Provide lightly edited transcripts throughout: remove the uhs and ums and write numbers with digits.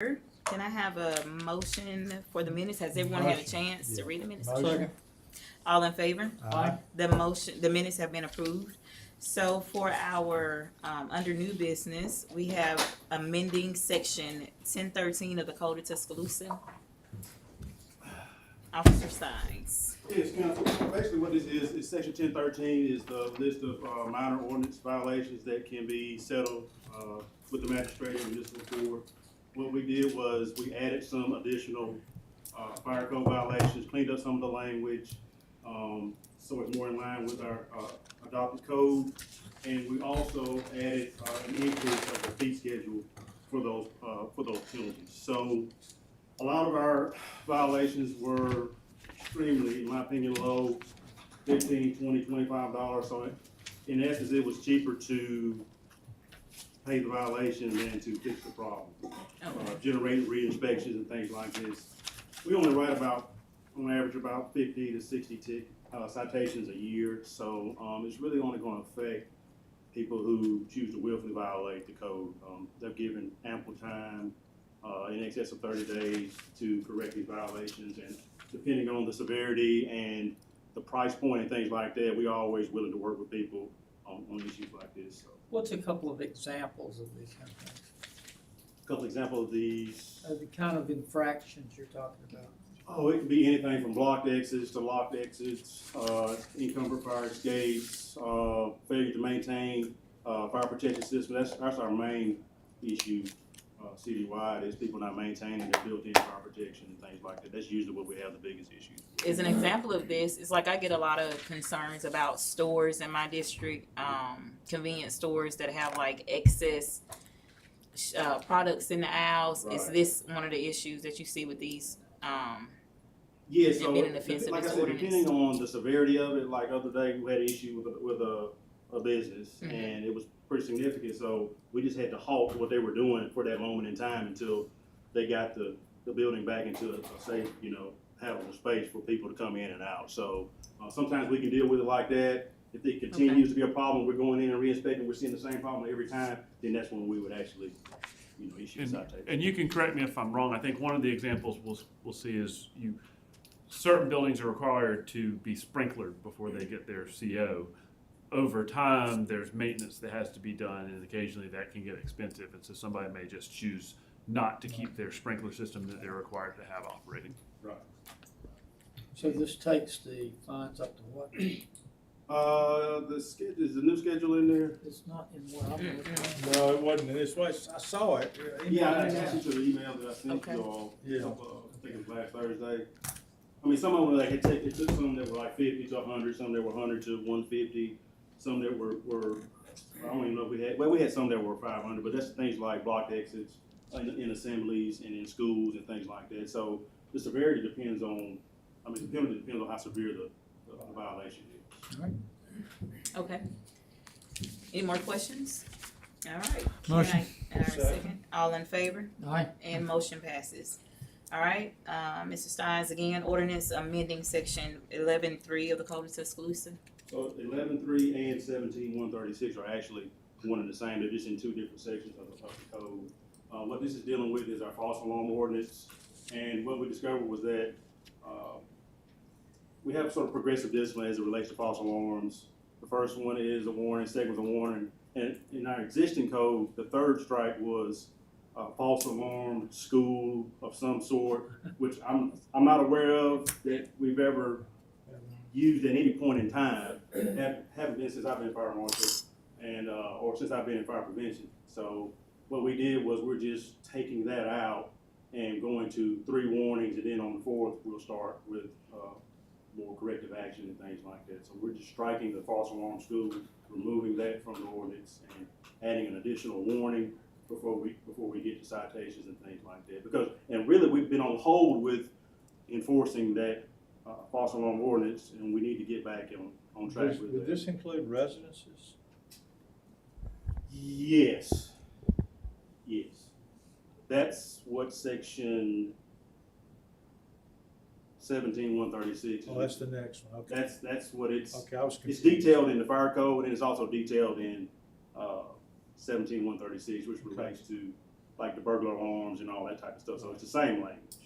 Can I have a motion for the minutes? Has everyone had a chance to read the minutes? Motion. All in favor? Aye. The minutes have been approved. So for our, under new business, we have amending section 1013 of the Code of Tuscaloosa. Officer Sines. Yes, Council. Basically what this is section 1013 is the list of minor ordinance violations that can be settled with the magistrate and municipal court. What we did was we added some additional fire code violations, cleaned up some of the language, so it's more in line with our adopted code. And we also added an increase of the fee schedule for those penalties. So a lot of our violations were extremely, in my opinion, low, $15, $20, $25. So in essence, it was cheaper to pay the violation than to fix the problem. Generating re-inspections and things like this. We only write about, on average, about 50 to 60 citations a year. So it's really only going to affect people who choose to willfully violate the code. They're given ample time, in excess of 30 days, to correct these violations. And depending on the severity and the price point and things like that, we're always willing to work with people on issues like this. So, What's a couple of examples of these kind of things? a couple examples of these. The kind of infractions you're talking about? Oh, it can be anything from blocked exits to locked exits, encumbered fire escapes, failure to maintain fire protection system. That's our main issue citywide, is people not maintaining their built-in fire protection and things like that. That's usually what we have the biggest issues. As an example of this, it's like I get a lot of concerns about stores in my district, convenience stores that have like excess products in the aisles. Right. Is this one of the issues that you see with these? Yeah, so been an offensive like I said, ordinance. depending on the severity of it, like other day we had an issue with a business, Mhm. and it was pretty significant. So we just had to halt what they were doing for that moment in time until they got the building back into a safe, habitable space for people to come in and out. So sometimes we can deal with it like that. If it continues to be a problem, we're going in and re-inspecting, we're seeing the same problem every time, then that's when we would actually, issue a citation. And you can correct me if I'm wrong. I think one of the examples we'll see is certain buildings are required to be sprinklered before they get their CO. Over time, there's maintenance that has to be done, and occasionally that can get expensive. And so somebody may just choose not to keep their sprinkler system that they're required to have operating. Right. So this takes the fines up to what? Is the new schedule in there? It's not in what I'm looking at. No, it wasn't in this way. I saw it. Yeah, I attached it to the email that I sent Okay. you all. Yeah. I think it was last Thursday. I mean, some of them, like, it took some that were like 50 to 100, some that were 100 to 150, some that were I don't even know if we had some that were 500, but that's things like blocked exits in assemblies and in schools and things like that. So the severity depends on, the penalty depends on how severe the violation is. Okay. Any more questions? All right. Motion. All right, second. All in favor? Aye. And motion passes. All right, Mr. Steins, again, ordinance amending section 11.3 of the Code of Tuscaloosa. So 11.3 and 17.136 are actually one and the same. They're just in two different sections of the code. What this is dealing with is our false alarm ordinance. And what we discovered was that we have sort of progressive discipline as it relates to false alarms. The first one is a warning, second was a warning. And in our existing code, the third strike was false alarm school of some sort, which I'm not aware of that we've ever used at any point in time. Haven't been since I've been fire marshal and or since I've been in fire prevention. So what we did was we're just taking that out and going to 3 warnings, and then on the 4th we'll start with more corrective action and things like that. So we're just striking the false alarm school, removing that from the ordinance, and adding an additional warning before we get to citations and things like that. And really we've been on hold with enforcing that false alarm ordinance, and we need to get back on track with Would that. this include residences? Yes. That's what section 17.136 is. Oh, that's the next one, okay. That's what it's. Okay, I was It's confused. detailed in the fire code, and it's also detailed in 17.136, which relates to like the burglar alarms and all that type of stuff. So it's the same language.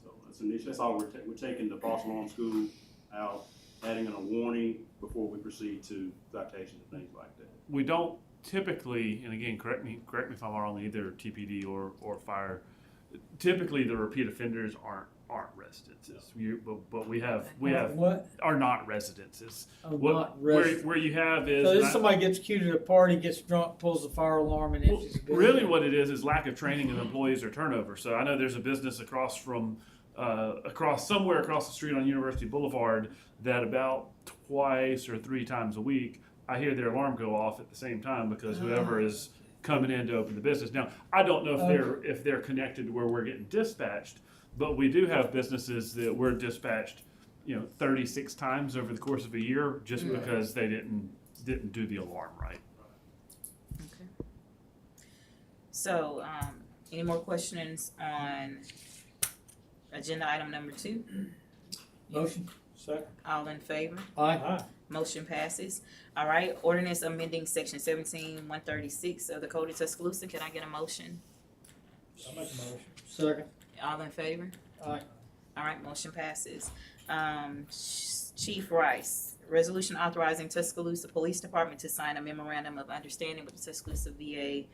So that's an issue. That's all we're taking the false alarm school out, adding in a warning before we proceed to citations and things like that. We don't typically, and again, correct me if I'm wrong, either TPD or fire. Typically, the repeat offenders aren't residences. But we have What? are not residences. Oh, What- not resident. where you have is So and this I- somebody gets queued at a party, gets drunk, pulls the fire alarm, and well, empties the building. really what it is lack of training of employees or turnover. So I know there's a business across somewhere across the street on University Boulevard that about twice or three times a week I hear their alarm go off at the same time because whoever is coming in to open the business. Now I don't know if they're connected to where we're getting dispatched, but we do have businesses that were dispatched, 36 times over the course of a year just because they didn't do the alarm right. Okay. So, any more questions on agenda item number 2? Motion. Second. All in favor? Aye. Aye. Motion passes. All right, ordinance amending section 17-136 of the Code of Tuscaloosa. Can I get a motion? I make a motion. Second. All in favor? Aye. All right, motion passes. Chief Rice, resolution authorizing Tuscaloosa Police Department to sign a memorandum of understanding with the Tuscaloosa VA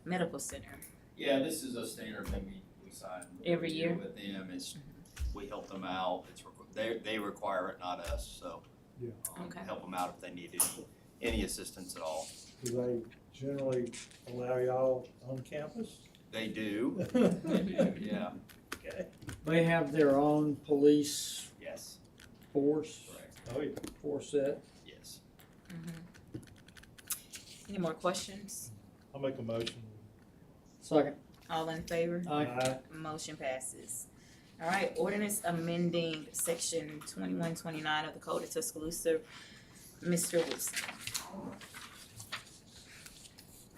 Medical Center. Yeah, this is a standard thing we sign. Every year? With them, we help them out, they require it, not us, so. Yeah. Okay. Help them out if they need any assistance at all. Do they generally allow y'all on campus? They do, they do, yeah, Okay. They have their own police yes, force, correct, Oh, yeah. force set. yes. Any more questions? I'll make a motion. Second. All in favor? Aye. Motion passes. All right, ordinance amending section 2129 of the Code of Tuscaloosa. Mr. Wilson.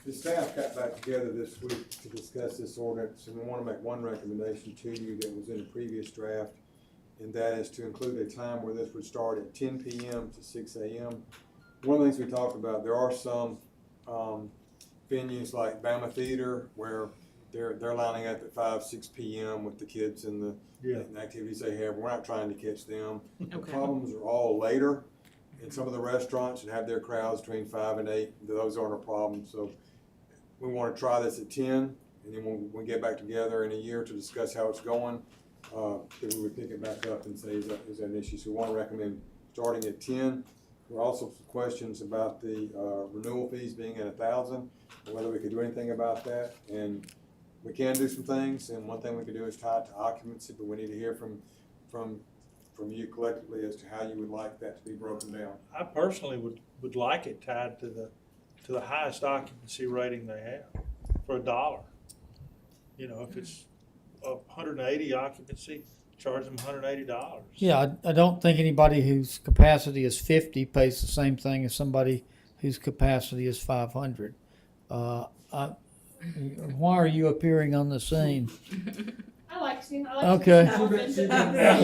The staff got back together this week to discuss this ordinance, and we want to make one recommendation to you that was in the previous draft, and that is to include a time where this would start at 10 p.m. to 6 a.m. One of the things we talked about, there are some venues like Bama Theater where they're lining up at 5, 6 p.m. with the kids and the activities they have. We're not trying to catch them. The Okay. problems are all later. In some of the restaurants that have their crowds between 5 and 8, those aren't a problem. So we want to try this at 10, and then when we get back together in a year to discuss how it's going, then we would pick it back up and say, is that an issue? So we want to recommend starting at 10. There are also some questions about the renewal fees being at 1,000, and whether we could do anything about that. And we can do some things, and one thing we could do is tie it to occupancy, but we need to hear from you collectively as to how you would like that to be broken down. I personally would like it tied to the highest occupancy rating they have for $1. If it's 180 occupancy, charge them $180. Yeah, I don't think anybody whose capacity is 50 pays the same thing as somebody whose capacity is 500. Why are you appearing on the scene? I like to. I like Okay. to morph into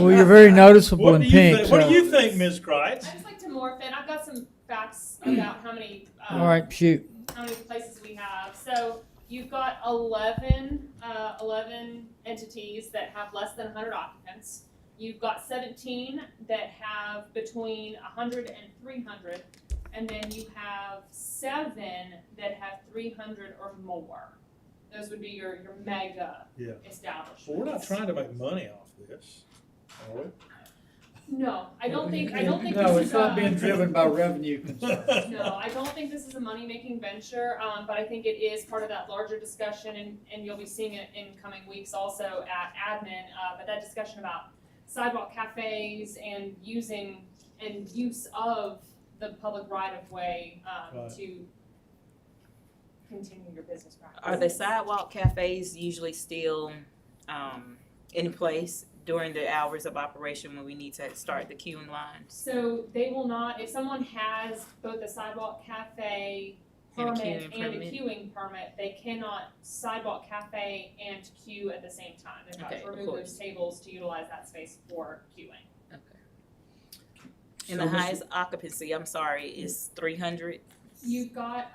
Well, you're very noticeable What in do you pink. think? What do so- you think, Ms. Kreitz? I just like to morph in. I've got some facts about how many All right, shoot. how many places we have. So you've got 11 entities that have less than 100 occupants. You've got 17 that have between 100 and 300, and then you have 7 that have 300 or more. Those would be your mega Yeah. establishments. Well, we're not trying to make money off this, are we? No, I don't think No, this it's is not being driven by revenue concerns. No, I don't think this is a money-making venture, but I think it is part of that larger discussion, and you'll be seeing it in coming weeks also at admin, but that discussion about sidewalk cafes and use of the public right-of-way Right. to continue your business practices. Are the sidewalk cafes usually still in place during the hours of operation when we need to start the queuing lines? So they will not, if someone has both a sidewalk cafe And a permit queuing and a permit. queuing permit, they cannot sidewalk cafe and queue at the same time. They've got Okay, to of remove course. those tables to utilize that space for queuing. Okay. And the highest occupancy, I'm sorry, is 300? You've got,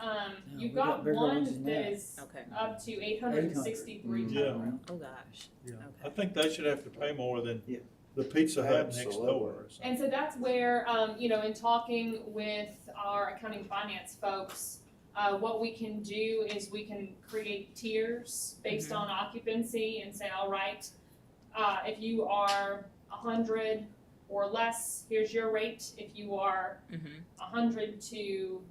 we you've got got bigger ones one than that that. is Okay. up to 863 Yeah. total. Oh, gosh. Yeah. I Okay. think they should have to pay more than Yeah. the Pizza Hut next Absolutely. door or something. And so that's where, in talking with our accounting finance folks, what we can do is we can create tiers based on occupancy and say, all right, if you are 100 or less, here's your rate. If you are 100 to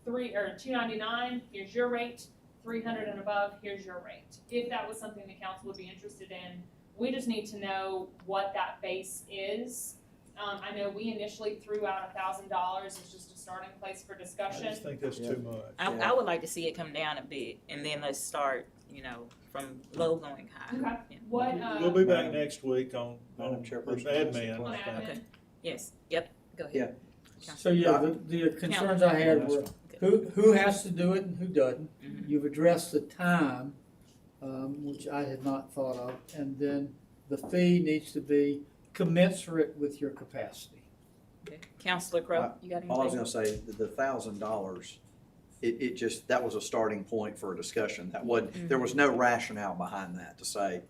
299, here's your rate. 300 and above, here's your rate. If that was something the council would be interested in, we just need to know what that base is. I know we initially threw out $1,000 as just a starting place for I discussion. just think that's too much. I would like to see it come down a bit, and then let's start, from low going high. Okay. Yeah. What, We'll be back next week on Madam the Chairperson, admin. on stuff. admin? Okay. Yes, yep, go ahead. Yeah. So yeah, the concerns I had were who has to do it and who doesn't. Mhm. You've addressed the time, which I had not thought of, and then the fee needs to be commensurate with your capacity. Okay. Counselor Crowe, you got anything? All I was gonna say, the $1,000, it just, that was a starting point for a discussion. That wasn't, there was no rationale behind that to say,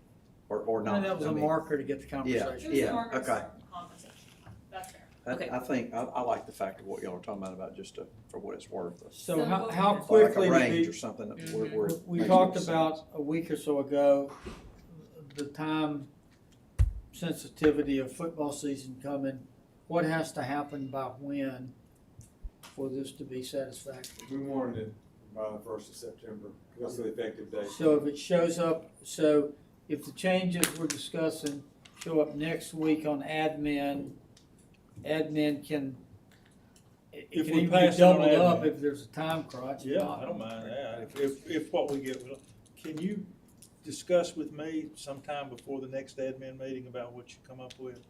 or not. And that was I a mean, marker to get the It conversation. was a Yeah, marker okay. starting conversation. That's fair. Okay. I think, I like the fact of what y'all are talking about just for what it's worth. So how Like quickly a do range or we, something that Mhm. where we makes talked more about sense. a week or so ago, the time sensitivity of football season coming. What has to happen by when for this to be satisfactory? We wanted it by the 1st of September, that's the effective date. So if it shows up, so if the changes we're discussing show up next week on admin can, it If can we even pass be it on doubled up admin. if there's a time crunch. Yeah, I don't mind that. If what we get, can you discuss with me sometime before the next admin meeting about what you come up with?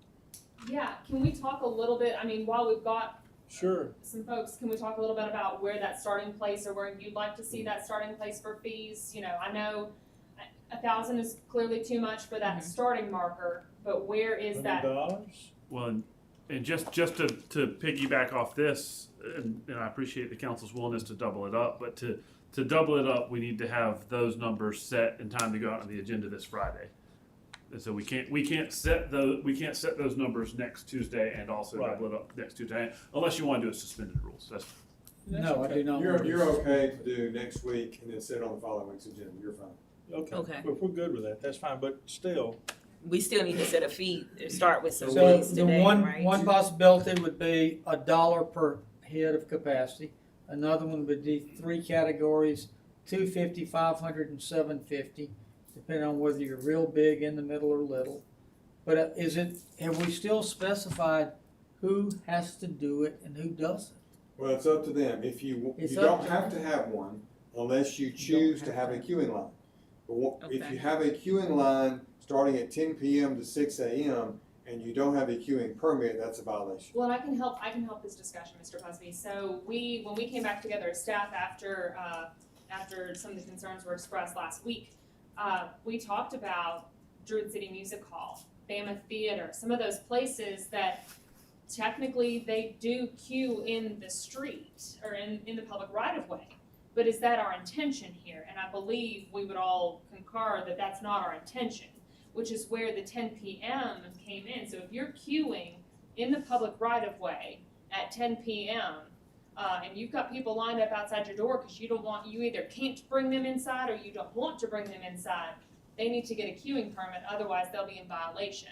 Yeah, can we talk a little bit, while we've got Sure. some folks, can we talk a little bit about where that starting place or where you'd like to see that starting place for fees? I know 1,000 is clearly too much for that starting marker, but where is that? $100? Well, and just to piggyback off this, and I appreciate the council's willingness to double it up, but to double it up, we need to have those numbers set in time to go out on the agenda this Friday. And so we can't set those numbers next Tuesday and also Right. double it up next Tuesday, unless you want to do a suspended rules. That's No, I do not. You're okay to do next week and then sit on the following week's agenda, you're fine. Okay. If we're good with that, that's fine, but still, We still need to set a fee, start with some So fees the today, right? one possibility would be $1 per head of capacity. Another one would be 3 categories, 250, 500, and 750, depending on whether you're real big, in the middle, or little. But have we still specified who has to do it and who doesn't? Well, it's up to them. If you It's don't up to have to have one unless you choose to have a queuing line. But if Okay. you have a queuing line starting at 10 p.m. to 6 a.m. and you don't have a queuing permit, that's a violation. Well, and I can help this discussion, Mr. Busby. So when we came back together as staff after some of the concerns were expressed last week, we talked about Druid City Music Hall, Bama Theater, some of those places that technically they do queue in the street or in the public right of way. But is that our intention here? And I believe we would all concur that that's not our intention, which is where the 10 p.m. came in. So if you're queuing in the public right of way at 10 p.m. And you've got people lined up outside your door because you either can't bring them inside or you don't want to bring them inside, they need to get a queuing permit, otherwise they'll be in violation.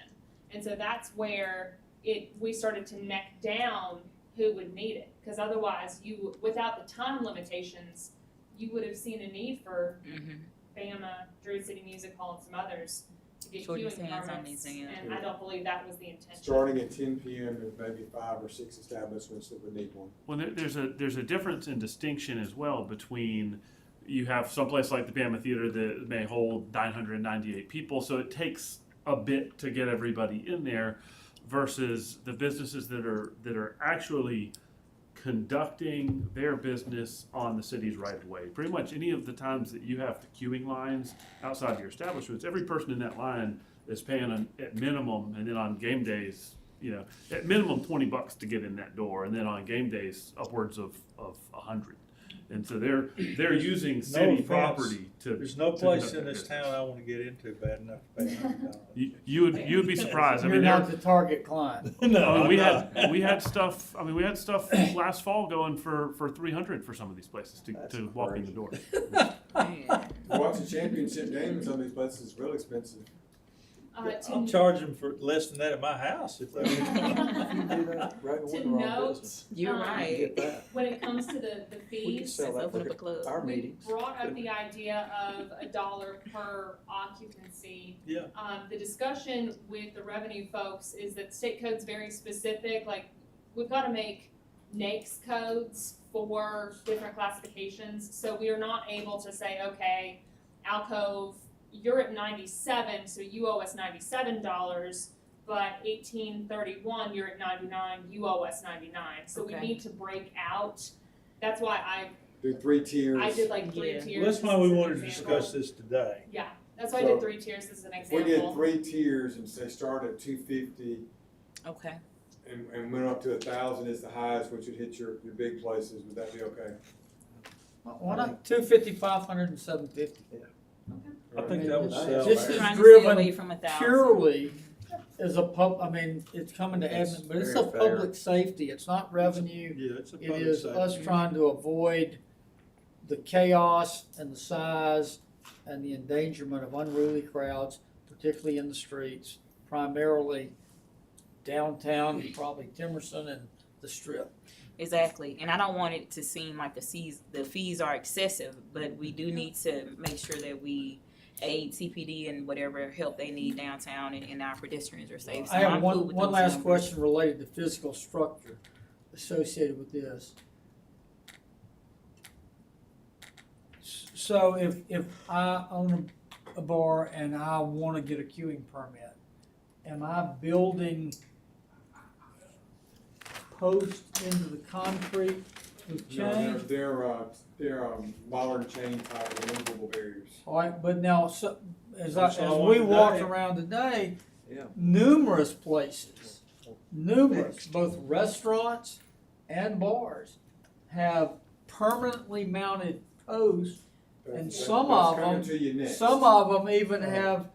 And so that's where we started to neck down who would need it, because otherwise without the time limitations, you would have seen a need for Bama, Druid City Music Hall, and some others to get Short your queuing hands on permits, these, yeah. and I don't believe that was the intention. Starting at 10 p.m. there's maybe 5 or 6 establishments that would need one. Well, there's a difference in distinction as well between you have someplace like the Bama Theater that may hold 998 people, so it takes a bit to get everybody in there, versus the businesses that are actually conducting their business on the city's right of way. Pretty much any of the times that you have the queuing lines outside your establishments, every person in that line is paying at minimum, and then on game days, at minimum $20 to get in that door, and then on game days upwards of 100. And so they're using city offense. property to. There's no to place conduct in their this business. town I wanna get into bad enough to pay $100. You would be surprised. I You're mean, not the target client. No, I mean, I'm we not. had we had stuff. I mean, we had stuff last fall going for 300 for some of these places to walk in the door. Man. Watch a championship game in some of these places is real expensive. I'm charging for less than that at my house if they If you do that, right, we're To in the wrong note, business. You're Um, right. Get that. when it comes to the We could fees, sell Let's that open up a for club. our we meetings. brought up the idea of $1 per occupancy. Yeah. The discussion with the revenue folks is that state code's very specific, like, we've gotta make NAICS codes for different classifications, so we are not able to say, okay, Alcove, you're at 97, so you owe us $97, but 1831, you're at 99, you owe us 99. So we Okay. need to break out, that's why Do 3 tiers. I did like 3 Yeah. tiers. Well, that's why we as an wanted to example. discuss this today. Yeah, that's why I So, did 3 tiers as an If we example. did 3 tiers and say start at 250 Okay. and went up to 1,000 is the highest, which would hit your big places, would that be okay? Why not 250, 500, and 750? I think that would This sell. This right? is Trying to stay away driven from 1,000. purely as a I mean, it's coming to It's admin, but it's a very fair. public safety, it's not revenue. Yeah, it's a It public is safety. us trying to avoid the chaos and the size and the endangerment of unruly crowds, particularly in the streets, primarily downtown, and probably Timerson and the Strip. Exactly, and I don't want it to seem like the fees are excessive, but we do need to make sure that we aid CPD and whatever help they need downtown and our pedestrians are safe. So I have I'm cool one with one those last numbers. question related to physical structure associated with this. So if I own a bar and I wanna get a queuing permit, am I building posts into the concrete with No, chain? they're modern chain type removable barriers. Alright, but now, so, as That's we all today. walked around today, Yeah. numerous places, both restaurants and bars have permanently mounted posts. And some of That's coming them- to you next. Some of them even have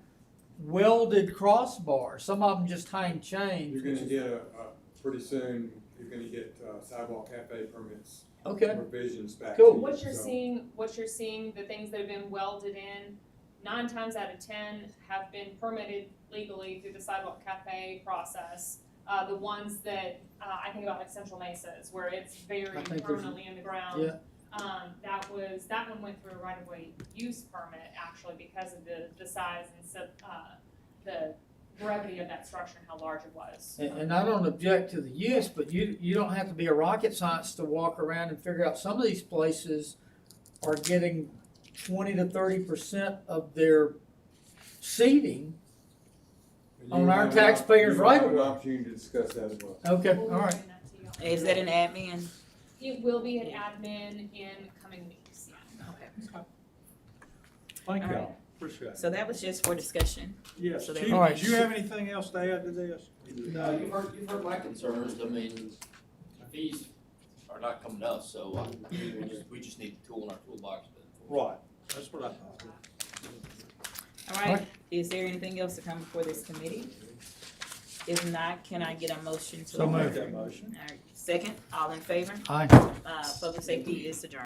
welded crossbars, some of them just hang chains. You're gonna get pretty soon, you're gonna get Sidewalk Cafe permits, Okay, revisions back. Cool. to you, What you're so. seeing, the things that have been welded in, 9 times out of 10 have been permitted legally through the Sidewalk Cafe process. The ones that, I think about like Central Mesas, where it's very I think there's- permanently in the ground. yeah. That one went through a right-of-way use permit actually because of the size and the brevity of that structure and how large it was. And I don't object to the use, but you don't have to be a rocket scientist to walk around and figure out some of these places are getting 20 to 30% of their seating. And on you our have taxpayers' you right have of an way. opportunity to discuss that as well. Okay, We'll all right. bring that to you. Is that an admin? It will be an admin in coming weeks, yeah. Okay. Thank All y'all, right. appreciate it. So that was just for discussion. Yes, So Chief, they- All right. did you have anything else to add to this? No, you've heard my concerns, I mean, fees are not coming to us, so we just need the tool in our toolbox. Right, that's what I thought. All right, is there anything else to come before this committee? If not, can I get a motion to? So I'll make moved. that motion. All right, second, all in favor? Aye. Public safety is adjourned.